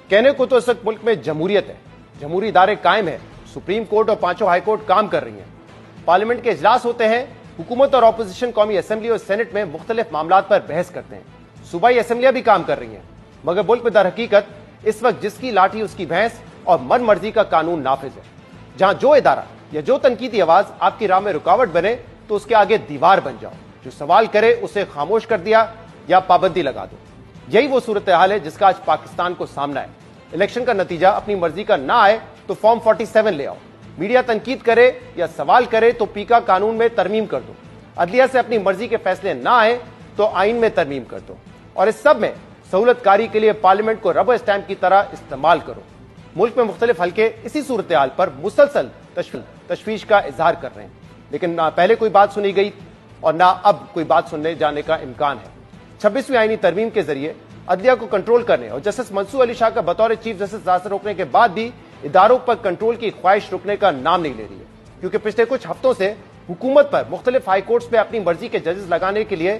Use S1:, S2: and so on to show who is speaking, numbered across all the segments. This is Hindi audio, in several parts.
S1: कहने को तो इस वक्त मुल्क में जमहूरियत है, जमहूरी इदारे कायम है, सुप्रीम कोर्ट और पांचों हाई कोर्ट काम कर रही हैं, पार्लियामेंट के इजलास होते हैं, हुकूमत और ऑपोजिशन कौमी असेंबली और सेनेट में मुख्तलिफ मामलात पर बहस करते हैं, सूबाई असेंबलियां भी काम कर रही हैं। मगर मुल्क में दर हकीकत इस वक्त जिसकी लाठी उसकी भैंस और मन मर्जी का कानून नाफिज है, जहां जो इदारा या जो तनकीदी आवाज आपकी राह में रुकावट बने तो उसके आगे दीवार बन जाओ, जो सवाल करे उसे खामोश कर दिया या पाबंदी लगा दो। यही वो सूरत हाल है जिसका आज पाकिस्तान को सामना है। इलेक्शन का नतीजा अपनी मर्जी का ना आए तो फॉर्म 47 ले आओ, मीडिया तनकीद करे या सवाल करे तो पीका कानून में तरमीम कर दो, अदलिया से अपनी मर्जी के फैसले ना आए तो आइन में तरमीम कर दो, और इस सब में सहूलतकारी के लिए पार्लियामेंट को रबर स्टैंप की तरह इस्तेमाल करो। मुल्क में मुख्तलिफ हल्के इसी सूरत हाल पर मुसलसल तशवीश का इजहार कर रहे हैं, लेकिन ना पहले कोई बात सुनी गई और ना अब कोई बात सुनने जाने का इम्कान है। 26वीं आईनी तरमीम के जरिए अदलिया को कंट्रोल करने और जस्टिस मंसूर अली शाह का बतौर चीफ जस्टिस रास्ता रोकने के बाद भी इदारों पर कंट्रोल की ख्वाहिश रुकने का नाम नहीं ले रही है, क्योंकि पिछले कुछ हफ्तों से हुकूमत पर मुख्तलिफ हाई कोर्ट्स में अपनी मर्जी के जजेस लगाने के लिए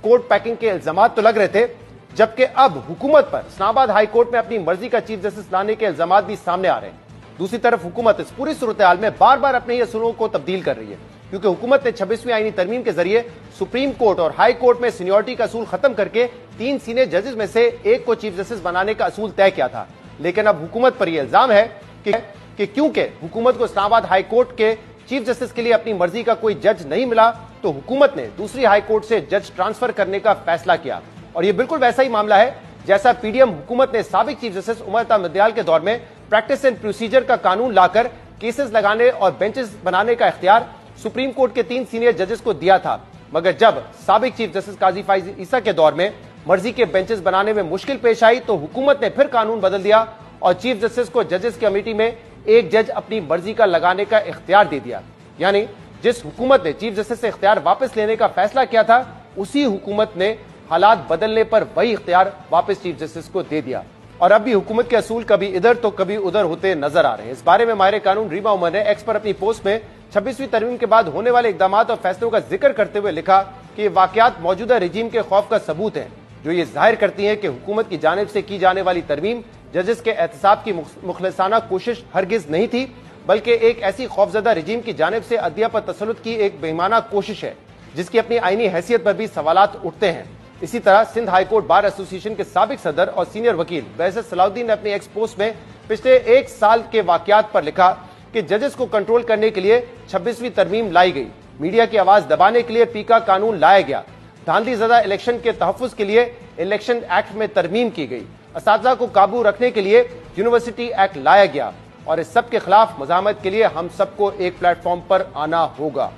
S1: कोर्ट पैकिंग के इल्जाम तो लग रहे थे, जबकि अब हुकूमत पर इस्लामाबाद हाई कोर्ट में अपनी मर्जी का चीफ जस्टिस लाने के इल्जाम भी सामने आ रहे हैं। दूसरी तरफ हुकूमत इस पूरी सूरत हाल में बार बार अपने असूलों को तब्दील कर रही है, क्योंकि हुकूमत ने 26वीं आईनी तरमीम के जरिए सुप्रीम कोर्ट और हाई कोर्ट में सीनियरिटी का असूल खत्म करके 3 सीनियर जजेस में से एक को चीफ जस्टिस बनाने का असूल तय किया था। लेकिन अब हुकूमत पर यह इल्जाम है कि क्योंकि हुकूमत को इस्लामाबाद हाई कोर्ट के चीफ जस्टिस के लिए अपनी मर्जी का कोई जज नहीं मिला, तो हुकूमत ने दूसरी हाई कोर्ट से जज ट्रांसफर करने का फैसला किया। और यह बिल्कुल वैसा ही मामला है जैसा पीडीएम हुकूमत ने साबिक चीफ जस्टिस उमर अता मदियाल के दौर में प्रैक्टिस एंड प्रोसीजर का कानून लाकर केसेस लगाने और बेंचेस बनाने का इख्तियार सुप्रीम कोर्ट के 3 सीनियर जजेस को दिया था। मगर जब साबिक चीफ जस्टिस काजी फाइज ईसा के दौर में मर्जी के बेंचेस बनाने में मुश्किल पेश आई, तो हुकूमत ने फिर कानून बदल दिया और चीफ जस्टिस को जजेस कमेटी में एक जज अपनी मर्जी का लगाने का इख्तियार दे दिया। यानी जिस हुकूमत ने चीफ जस्टिस से इख्तियार वापस लेने का फैसला किया था, उसी हुकूमत ने हालात बदलने पर वही इख्तियार वापस चीफ जस्टिस को दे दिया। और अब भी हुकूमत के असूल कभी इधर तो कभी उधर होते नजर आ रहे हैं। इस बारे में माहिर कानून रीमा उमर ने एक्स पर अपनी पोस्ट में 26वीं तरमीम के बाद होने वाले इकदाम और फैसलों का जिक्र करते हुए लिखा कि ये वाकयात मौजूदा रजीम के खौफ का सबूत है, जो ये जाहिर करती है कि हुकूमत की जानिब से की जाने वाली तरमीम जजेस के एहतसाब की मुखलसाना कोशिश हरगिज नहीं थी, बल्कि एक ऐसी खौफजदा रजीम की जानिब से अदलिया पर तसल्लुत की एक बेईमाना कोशिश है, जिसकी अपनी आईनी हैसियत पर भी सवालात उठते हैं। इसी तरह सिंध हाईकोर्ट बार एसोसिएशन के साबिक सदर और सीनियर वकील बैसत सलाउद्दीन ने अपनी एक्स पोस्ट में पिछले 1 साल के वाकयात पर लिखा कि जजेस को कंट्रोल करने के लिए 26वीं तरमीम लाई गई, मीडिया की आवाज दबाने के लिए पीका कानून लाया गया, धांधलीज़दा इलेक्शन के तहफ़्फ़ुज़ के लिए इलेक्शन एक्ट में तरमीम की गई, असातिज़ा को काबू रखने के लिए यूनिवर्सिटी एक्ट लाया गया, और इस सब के खिलाफ मज़ामत के लिए हम सबको एक प्लेटफॉर्म पर आना होगा।